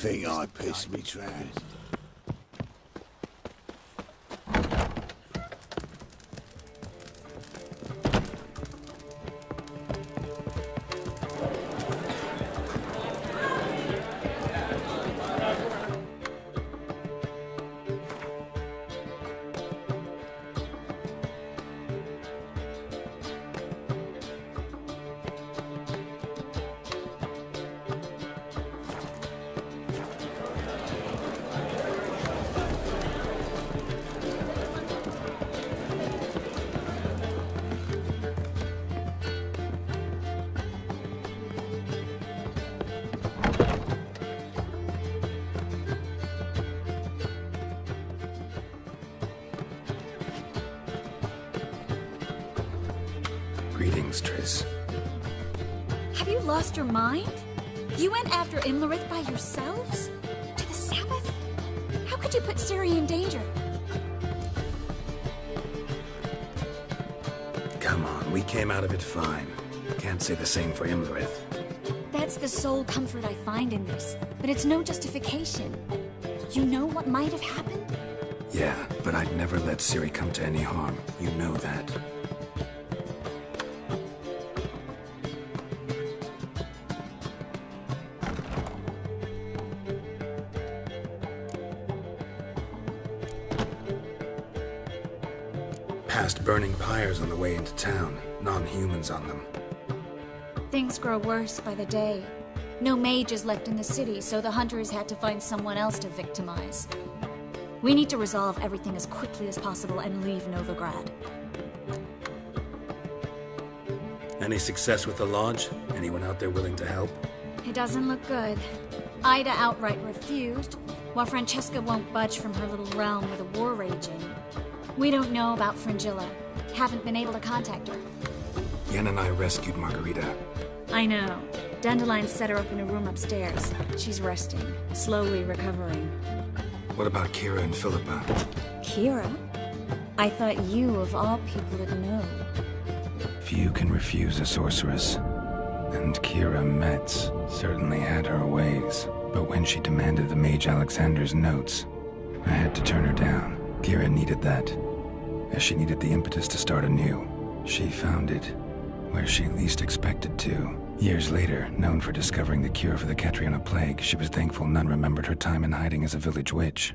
think I pissed me trans? Greetings, Triss. Have you lost your mind? You went after Imlerith by yourselves? To the Sabbath? How could you put Ciri in danger? Come on, we came out of it fine. Can't say the same for Imlerith. That's the sole comfort I find in this, but it's no justification. You know what might have happened? Yeah, but I'd never let Ciri come to any harm. You know that. Past burning pyres on the way into town, non-humans on them. Things grow worse by the day. No mages left in the city, so the hunters had to find someone else to victimize. We need to resolve everything as quickly as possible and leave Novigrad. Any success with the lodge? Anyone out there willing to help? It doesn't look good. Ida outright refused, while Francesca won't budge from her little realm with a war raging. We don't know about Fringilla. Haven't been able to contact her. Yen and I rescued Margarita. I know. Dandelion set her up in a room upstairs. She's resting, slowly recovering. What about Kira and Philippa? Kira? I thought you, of all people, would know. Few can refuse a sorceress. And Kira Metz certainly had her ways. But when she demanded the Mage Alexander's notes, I had to turn her down. Kira needed that, as she needed the impetus to start anew. She found it where she least expected to. Years later, known for discovering the cure for the Catriona plague, she was thankful none remembered her time in hiding as a village witch.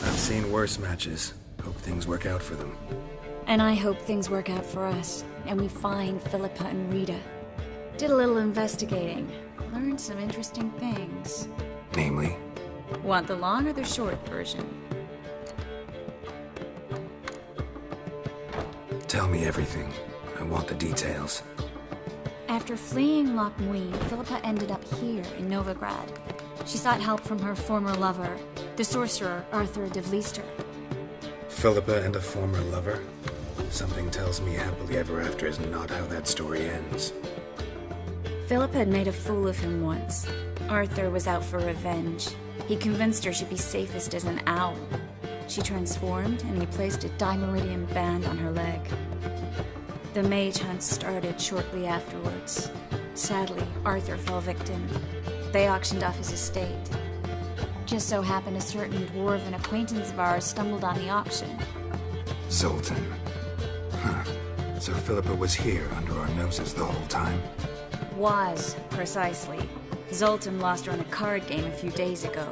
I've seen worse matches. Hope things work out for them. And I hope things work out for us, and we find Philippa and Rita. Did a little investigating. Learned some interesting things. Namely? Want the long or the short version? Tell me everything. I want the details. After fleeing Loch Muin, Philippa ended up here in Novigrad. She sought help from her former lover, the sorcerer Arthur de Vlister. Philippa and a former lover? Something tells me happily ever after is not how that story ends. Philippa had made a fool of him once. Arthur was out for revenge. He convinced her she'd be safest as an owl. She transformed, and he placed a Dimeridian band on her leg. The mage hunt started shortly afterwards. Sadly, Arthur fell victim. They auctioned off his estate. Just so happened a certain dwarven acquaintance of ours stumbled on the auction. Zoltan. Huh. So Philippa was here under our noses the whole time? Was, precisely. Zoltan lost her in a card game a few days ago.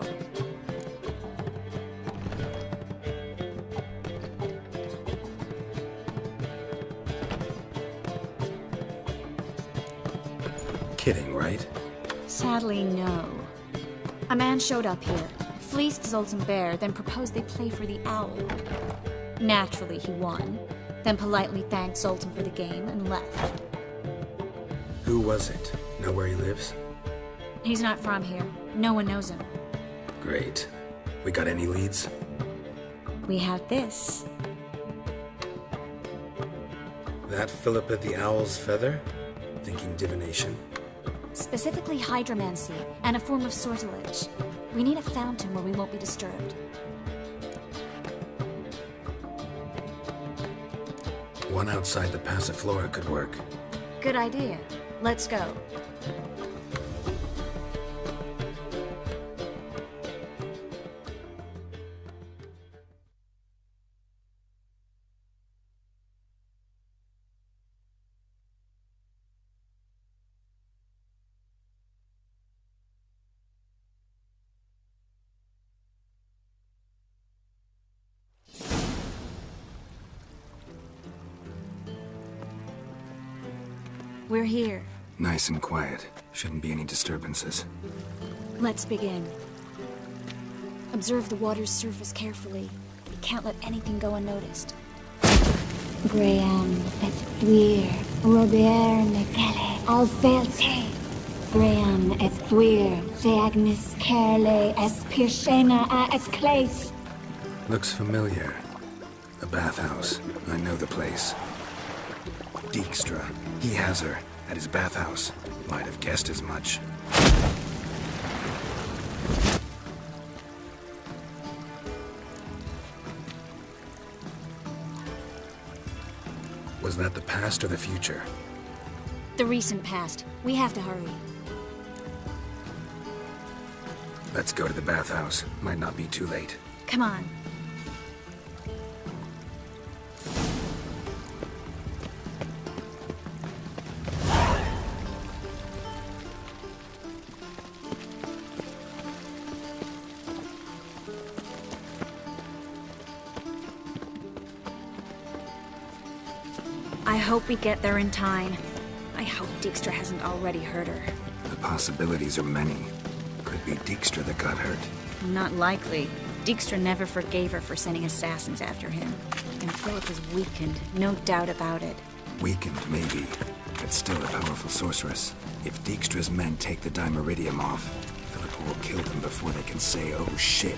Kidding, right? Sadly, no. A man showed up here, fleeced Zoltan bare, then proposed they play for the owl. Naturally, he won, then politely thanked Zoltan for the game and left. Who was it? Know where he lives? He's not from here. No one knows him. Great. We got any leads? We have this. That Philippa the Owl's feather? Thinking divination? Specifically hydromancy, and a form of sortilege. We need a fountain where we won't be disturbed. One outside the Passiflora could work. Good idea. Let's go. We're here. Nice and quiet. Shouldn't be any disturbances. Let's begin. Observe the water's surface carefully. You can't let anything go unnoticed. Graham et thuir, Robert Mekele, Alvelte. Graham et thuir, Deagnis Kerle, Espirshena a et Clace. Looks familiar. The bathhouse. I know the place. Dijkstra. He has her at his bathhouse. Might have guessed as much. Was that the past or the future? The recent past. We have to hurry. Let's go to the bathhouse. Might not be too late. Come on. I hope we get there in time. I hope Dijkstra hasn't already hurt her. The possibilities are many. Could be Dijkstra that got hurt. Not likely. Dijkstra never forgave her for sending assassins after him. And Philip is weakened, no doubt about it. Weakened, maybe, but still a powerful sorceress. If Dijkstra's men take the Dimeridium off, Philippa will kill them before they can say, oh shit.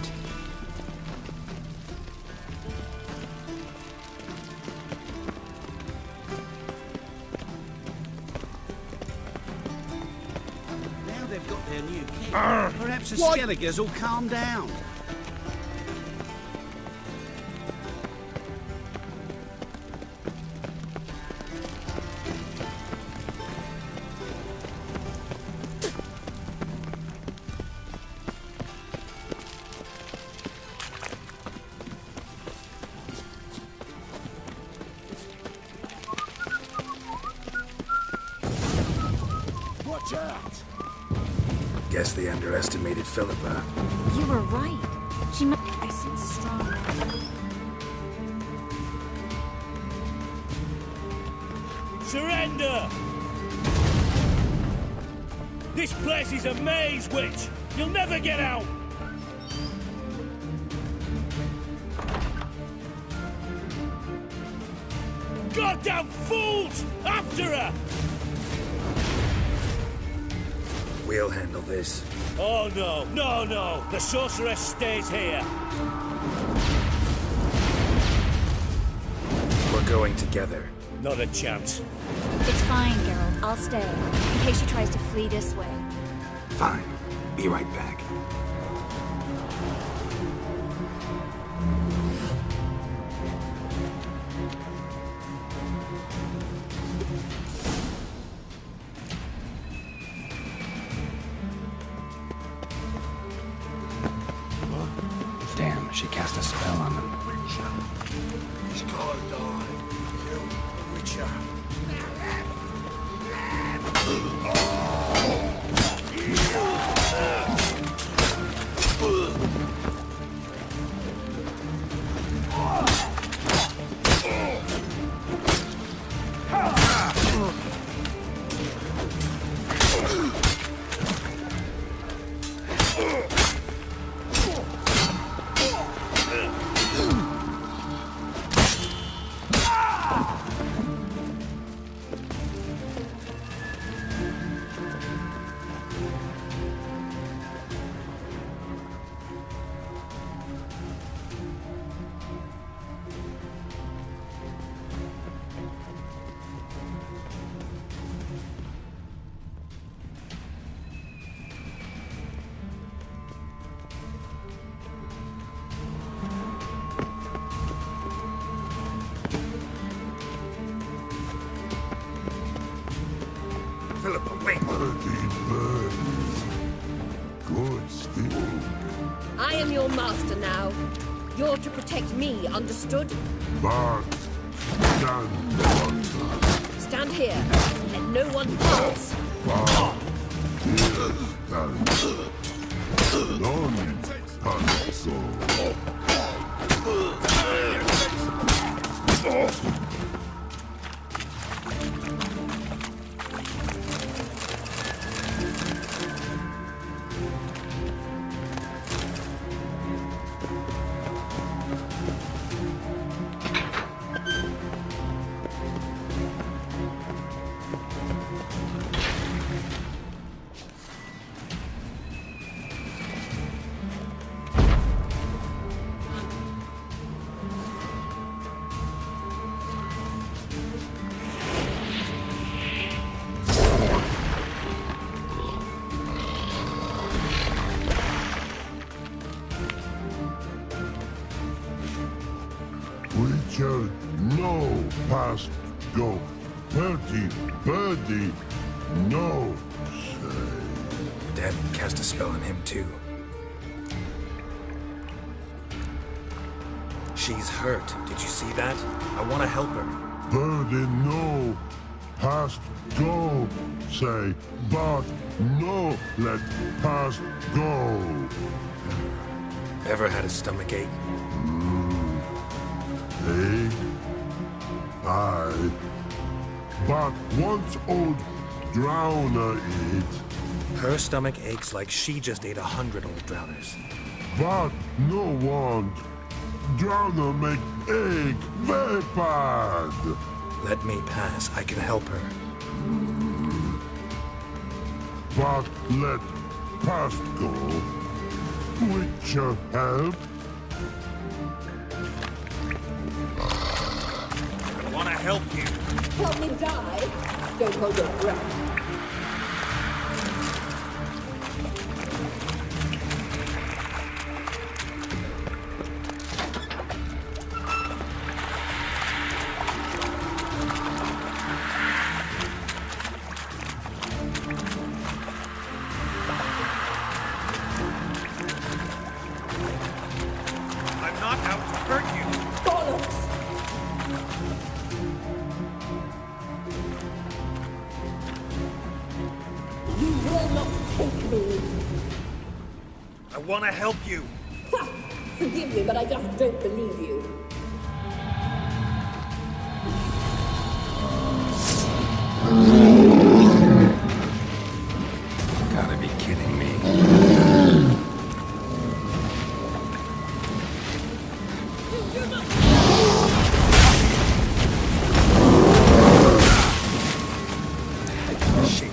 Now they've got their new king. Perhaps the Skelligers will calm down. Watch out! Guess they underestimated Philippa. You were right. She might... I sense strong. Surrender! This place is a maze, witch! You'll never get out! Goddamn fools! After her! We'll handle this. Oh no, no, no! The sorceress stays here! We're going together. Not a chance. It's fine, Geralt. I'll stay. In case she tries to flee this way. Fine. Be right back. Damn, she cast a spell on them. He's gotta die. Kill the Witcher. Philippa, wait! Good still. I am your master now. You're to protect me, understood? But stand Stand here. Let no one pass. non pazzo. past go. Birdie, no, say. Dad cast a spell on him too. She's hurt. Did you see that? I want to help her. Birdie, no, past go, say. But no, let past go. Ever had a stomach ache? Eh? Aye. But once old drowner eat, Her stomach aches like she just ate 100 old drowners. but no want. Drowner make egg very bad. Let me pass. I can help her. But let past go. With your help, I want to help you. Help me die? Don't hold your breath. I'm not out to hurt you. Bollocks! You will not take me. I want to help you. Ha! Forgive me, but I just don't believe you. Gotta be kidding me. Shit.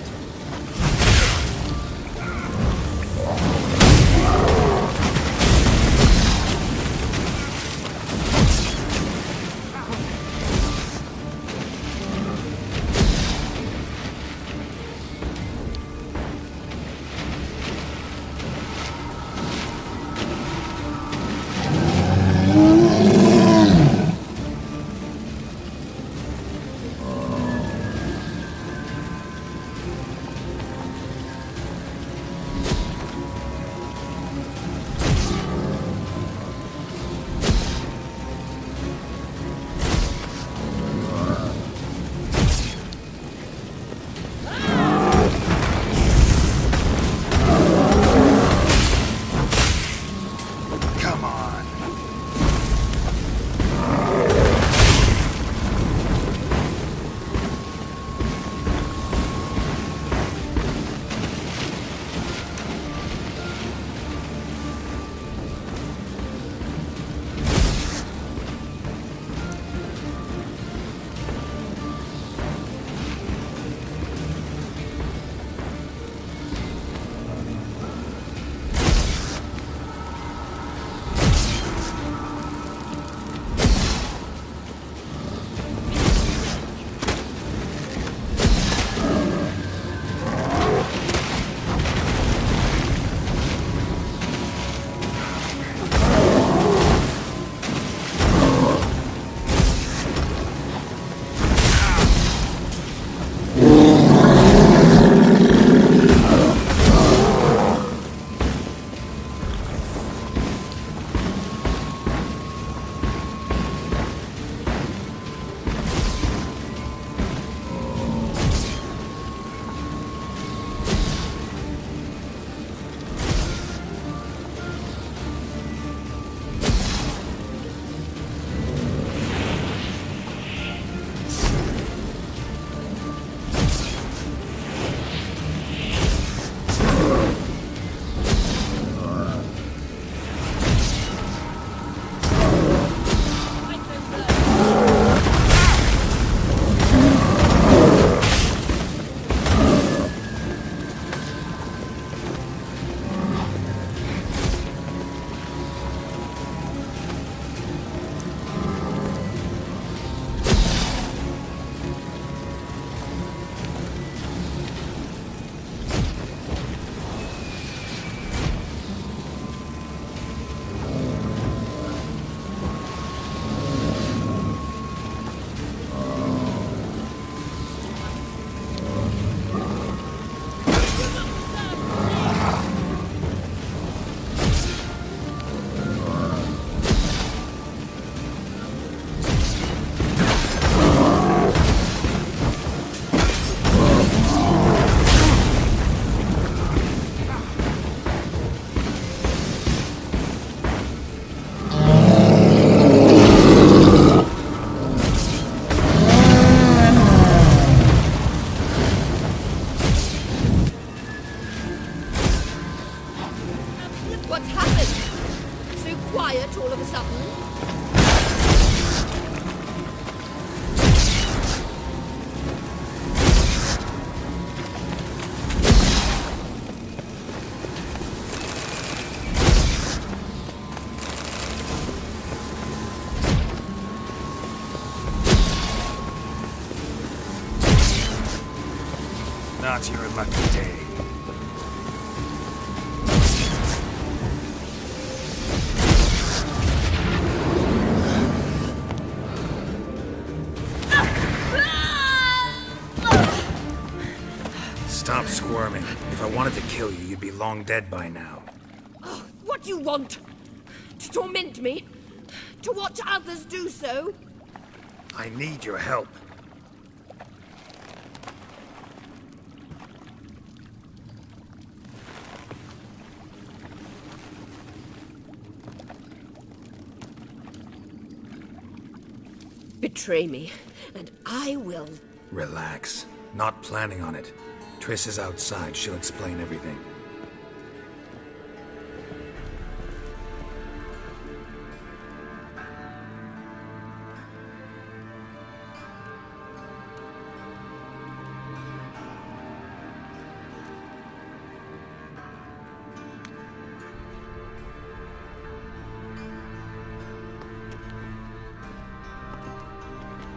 What's happened? So quiet all of a sudden? Not your lucky day. Stop squirming. If I wanted to kill you, you'd be long dead by now. Oh, what do you want? To torment me? To watch others do so? I need your help. Betray me, and I will. Relax. Not planning on it. Triss is outside. She'll explain everything.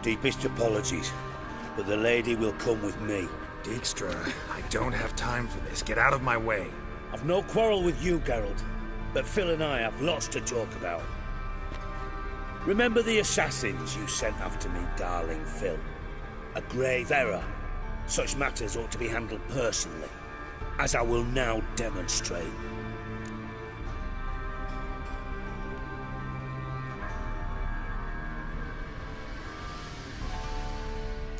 Deepest apologies, but the lady will come with me. Dijkstra, I don't have time for this. Get out of my way. I've no quarrel with you, Geralt, but Phil and I have lots to talk about. Remember the assassins you sent after me, darling Phil? A grave error. Such matters ought to be handled personally, as I will now demonstrate.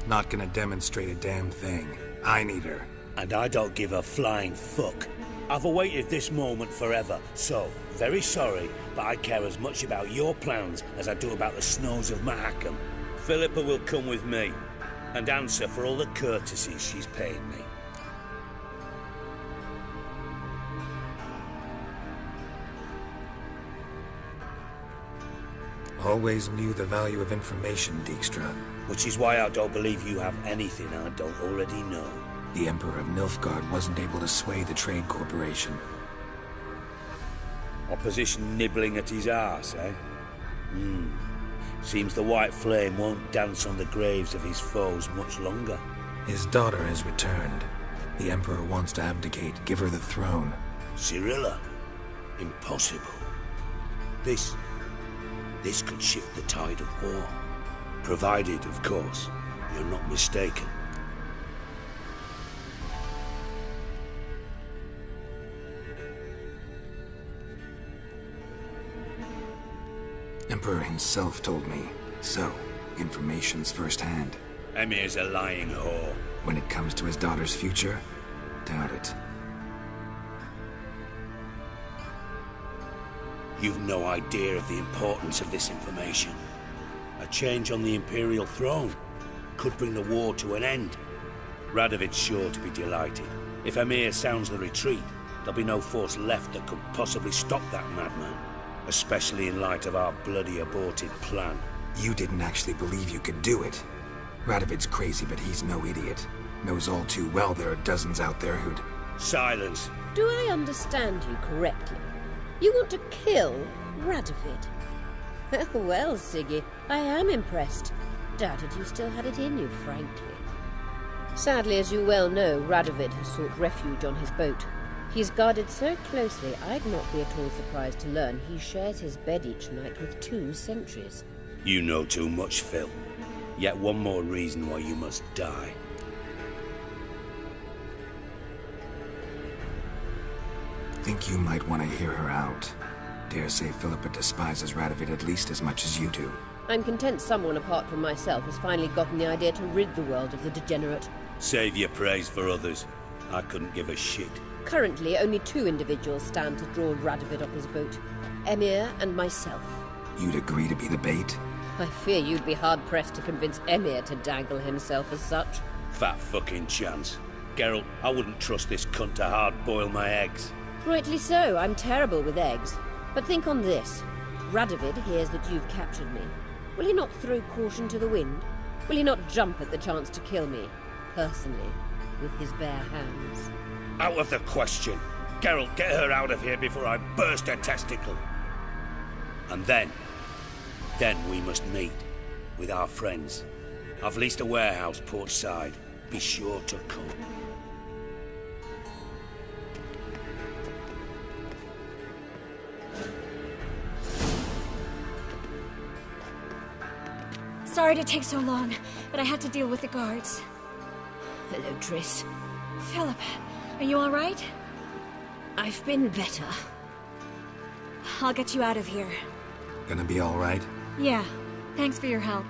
Not gonna demonstrate a damn thing. I need her. And I don't give a flying fuck. I've awaited this moment forever, so, very sorry, but I care as much about your plans as I do about the snows of Mahakam. Philippa will come with me, and answer for all the courtesies she's paid me. Always knew the value of information, Dijkstra. Which is why I don't believe you have anything I don't already know. The Emperor of Nilfgaard wasn't able to sway the Trade Corporation. Opposition nibbling at his arse, eh? Seems the White Flame won't dance on the graves of his foes much longer. His daughter has returned. The Emperor wants to abdicate, give her the throne. Cyrilla? Impossible. This could shift the tide of war. Provided, of course, you're not mistaken. Emperor himself told me. So, information's firsthand. Emir's a lying whore. When it comes to his daughter's future, doubt it. You've no idea of the importance of this information. A change on the Imperial throne could bring the war to an end. Radovid's sure to be delighted. If Emir sounds the retreat, there'll be no force left that could possibly stop that madman. Especially in light of our bloody aborted plan. You didn't actually believe you could do it. Radovid's crazy, but he's no idiot. Knows all too well there are dozens out there who'd... Silence. Do I understand you correctly? You want to kill Radovid? Well, Siggy, I am impressed. Doubted you still had it in you, frankly. Sadly, as you well know, Radovid has sought refuge on his boat. He's guarded so closely, I'd not be at all surprised to learn he shares his bed each night with 2 sentries. You know too much, Phil. Yet one more reason why you must die. Think you might want to hear her out. Dare say Philippa despises Radovid at least as much as you do. I'm content someone apart from myself has finally gotten the idea to rid the world of the degenerate. Save your praise for others. I couldn't give a shit. Currently, only 2 individuals stand to draw Radovid off his boat. Emir and myself. You'd agree to be the bait? I fear you'd be hard-pressed to convince Emir to dangle himself as such. Fat fucking chance. Geralt, I wouldn't trust this cunt to hard-boil my eggs. Rightly so, I'm terrible with eggs. But think on this. Radovid hears that you've captured me. Will he not throw caution to the wind? Will he not jump at the chance to kill me, personally, with his bare hands? Out of the question. Geralt, get her out of here before I burst her testicle. And then we must meet with our friends. I've leased a warehouse port side. Be sure to come. Sorry to take so long, but I had to deal with the guards. Hello, Triss. Philip, are you all right? I've been better. I'll get you out of here. Gonna be all right? Yeah, thanks for your help.